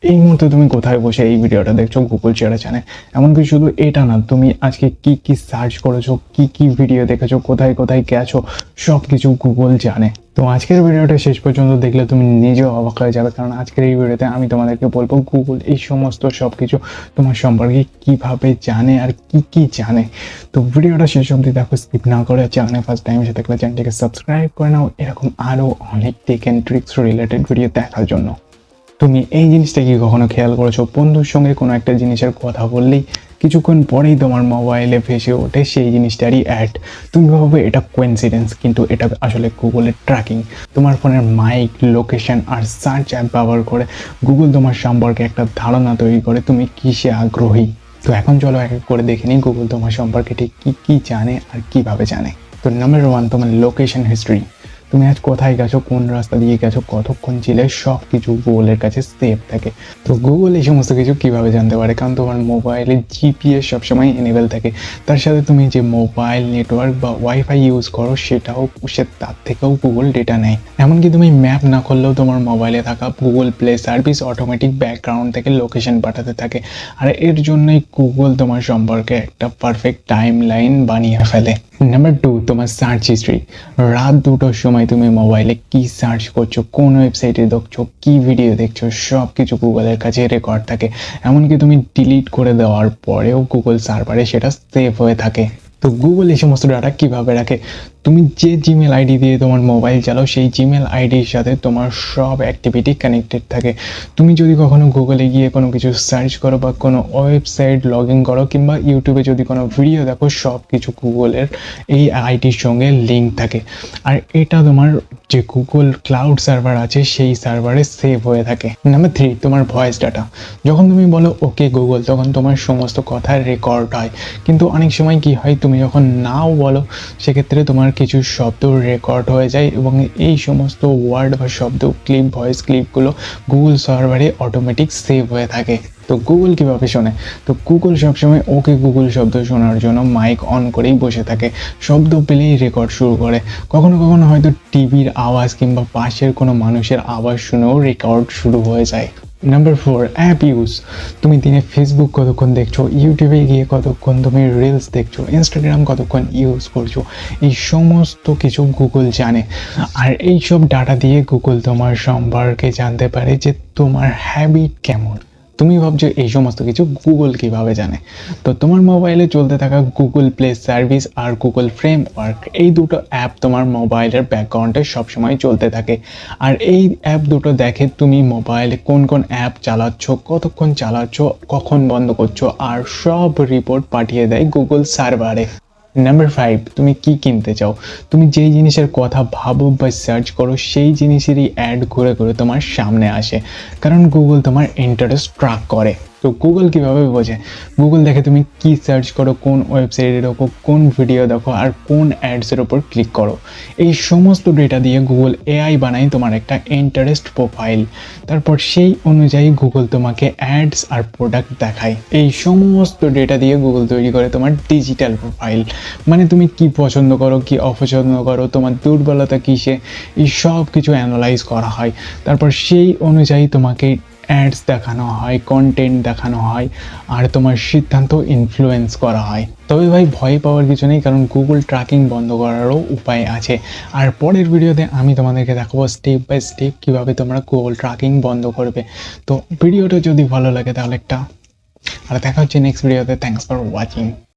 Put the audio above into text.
এই মুহূর্তে তুমি কোথায় বসে এই ভিডিওটা দেখছো গুগল সেরা জানে। এমনকি শুধু এটা না, তুমি আজকে কি কি সার্চ করেছো, কি কি ভিডিও দেখেছো, কোথায় কোথায় গেছো, সব কিছু গুগল জানে। তো আজকের ভিডিওটা শেষ পর্যন্ত দেখলে তুমি নিজেও অবাক হয়ে যাবে, কারণ আজকের এই ভিডিওতে আমি তোমাদেরকে বলবো গুগল এই সমস্ত সব কিছু তোমার সম্পর্কে কিভাবে জানে আর কি কি জানে। তো ভিডিওটা শেষ অবধি দেখো, স্কিপ না করে। চ্যানেলে ফার্স্ট টাইম এসে থাকলে চ্যানেলটিকে সাবস্ক্রাইব করে নাও এরকম আরও অনেক tech and tricks related video দেখার জন্য। তুমি এই জিনিসটা কি কখনো খেয়াল করেছো, বন্ধুর সঙ্গে কোনো একটা জিনিসের কথা বললেই কিছুক্ষণ পরেই তোমার মোবাইলে ভেসে ওঠে সেই জিনিসটারই অ্যাড। তুমি ভাবো এটা কোইন্সিডেন্স, কিন্তু এটা আসলে গুগলের ট্র্যাকিং। তোমার ফোনের মাইক, লোকেশন আর সার্চ অ্যাপ ব্যবহার করে গুগল তোমার সম্পর্কে একটা ধারণা তৈরি করে তুমি কিসে আগ্রহী। তো এখন চলো এক এক করে দেখে নিই গুগল তোমার সম্পর্কে ঠিক কী কী জানে আর কিভাবে জানে। তো নাম্বার 1, তোমার লোকেশন হিস্ট্রি। তুমি আজ কোথায় গেছো, কোন রাস্তা দিয়ে গেছো, কতক্ষণ ছিলে, সব কিছু গুগলের কাছে সেভ থাকে। তো গুগল এই সমস্ত কিছু কিভাবে জানতে পারে, কারণ তোমার মোবাইলে জিপিএস সবসময় এনেবেল থাকে। তার সাথে তুমি যে মোবাইল নেটওয়ার্ক বা ওয়াইফাই ইউজ করো সেটাও তার থেকেও গুগল ডেটা নেয়। এমনকি তুমি ম্যাপ না করলেও তোমার মোবাইলে থাকা Google play service automatic background থেকে লোকেশন পাঠাতে থাকে। আর এর জন্যই গুগল তোমার সম্পর্কে একটা পারফেক্ট টাইম লাইন বানিয়ে ফেলে। নাম্বার 2, তোমার সার্চ হিস্ট্রি। রাত 2টোর সময় তুমি মোবাইলে কি সার্চ করছো, কোন ওয়েবসাইটে দেখছো, কি ভিডিও দেখছো, সব কিছু গুগলের কাছে রেকর্ড থাকে। এমনকি তুমি ডিলিট করে দেওয়ার পরেও গুগল সার্ভারে সেটা সেভ হয়ে থাকে। তো গুগল এই সমস্ত ডাটা কীভাবে রাখে, তুমি যে জিমেল আইডি দিয়ে তোমার মোবাইল চালাও সেই জিমেল আইডির সাথে তোমার সব অ্যাক্টিভিটি কানেক্টেড থাকে। তুমি যদি কখনো গুগলে গিয়ে কোনো কিছু সার্চ করো বা কোনো ওয়েবসাইট লগ ইন করো কিংবা ইউটিউবে যদি কোনো ভিডিও দেখো, সব কিছু গুগলের এই আইডির সঙ্গে লিঙ্ক থাকে। আর এটা তোমার যে গুগল ক্লাউড সার্ভার আছে সেই সার্ভারে সেভ হয়ে থাকে। নাম্বার 3, তোমার ভয়েস ডাটা। যখন তুমি বলো ওকে গুগল, তখন তোমার সমস্ত কথা রেকর্ড হয়। কিন্তু অনেক সময় কি হয়, তুমি যখন নাও বলো সেক্ষেত্রে তোমার কিছু শব্দ রেকর্ড হয়ে যায় এবং এই সমস্ত ওয়ার্ড বা শব্দ ক্লিপ, ভয়েস ক্লিপগুলো গুগল সার্ভারে অটোমেটিক সেভ হয়ে থাকে। তো গুগল কীভাবে শোনে, তো গুগল সবসময় ওকে গুগল শব্দ শোনার জন্য মাইক অন করেই বসে থাকে। শব্দ পেলেই রেকর্ড শুরু করে। কখনো কখনো হয়তো টিভির আওয়াজ কিংবা পাশের কোনো মানুষের আওয়াজ শুনেও রেকর্ড শুরু হয়ে যায়। Number 4, app use. তুমি দিনে ফেসবুক কতক্ষণ দেখছো, ইউটিউবে গিয়ে কতক্ষণ তুমি রিলস দেখছো, ইনস্টাগ্রাম কতক্ষণ ইউজ করছো, এই সমস্ত কিছু গুগল জানে। আর এই সব ডাটা দিয়ে গুগল তোমার সম্পর্কে জানতে পারে যে তোমার হ্যাবিট কেমন। তুমি ভাবছো এই সমস্ত কিছু গুগল কিভাবে জানে। তো তোমার মোবাইলে চলতে থাকা গুগল প্লে সার্ভিস আর গুগল ফ্রেমওয়ার্ক, এই দুটো অ্যাপ তোমার মোবাইলের ব্যাকগ্রাউন্ডে সবসময় চলতে থাকে। আর এই অ্যাপ দুটো দেখে তুমি মোবাইলে কোন কোন অ্যাপ চালাচ্ছ, কতক্ষণ চালাচ্ছ, কখন বন্ধ করছো, আর সব রিপোর্ট পাঠিয়ে দেয় গুগল সার্ভারে। নাম্বার 5, তুমি কি কিনতে চাও। তুমি যেই জিনিসের কথা ভাবো বা সার্চ করো সেই জিনিসেরই অ্যাড ঘুরে ঘুরে তোমার সামনে আসে, কারণ গুগল তোমার ইন্টারেস্ট ট্র্যাক করে। তো গুগল কীভাবে বোঝে, গুগল দেখে তুমি কি সার্চ করো, কোন ওয়েবসাইটে দেখো, কোন ভিডিও দেখো আর কোন অ্যাডসের ওপর ক্লিক করো। এই সমস্ত ডেটা দিয়ে গুগল এআই বানায় তোমার একটা ইন্টারেস্ট প্রোফাইল। তারপর সেই অনুযায়ী গুগল তোমাকে অ্যাডস আর প্রোডাক্ট দেখায়। এই সমস্ত ডেটা দিয়ে গুগল তৈরি করে তোমার ডিজিটাল প্রোফাইল। মানে তুমি কি পছন্দ করো, কি অপছন্দ করো, তোমার দুর্বলতা কিসে, এই সব কিছু অ্যানালাইজ করা হয়। তারপর সেই অনুযায়ী তোমাকে অ্যাডস দেখানো হয়, কন্টেন্ট দেখানো হয় আর তোমার সিদ্ধান্ত ইনফ্লুয়েন্স করা হয়। তবে ভাই ভয় পাওয়ার কিছু নেই, কারণ গুগল ট্র্যাকিং বন্ধ করারও উপায় আছে। আর পরের ভিডিওতে আমি তোমাদেরকে দেখাবো স্টেপ বাই স্টেপ কীভাবে তোমরা গুগল ট্র্যাকিং বন্ধ করবে। তো ভিডিওটা যদি ভালো লাগে তাহলে আর দেখা হচ্ছে নেক্সট ভিডিওতে। Thanks for watching.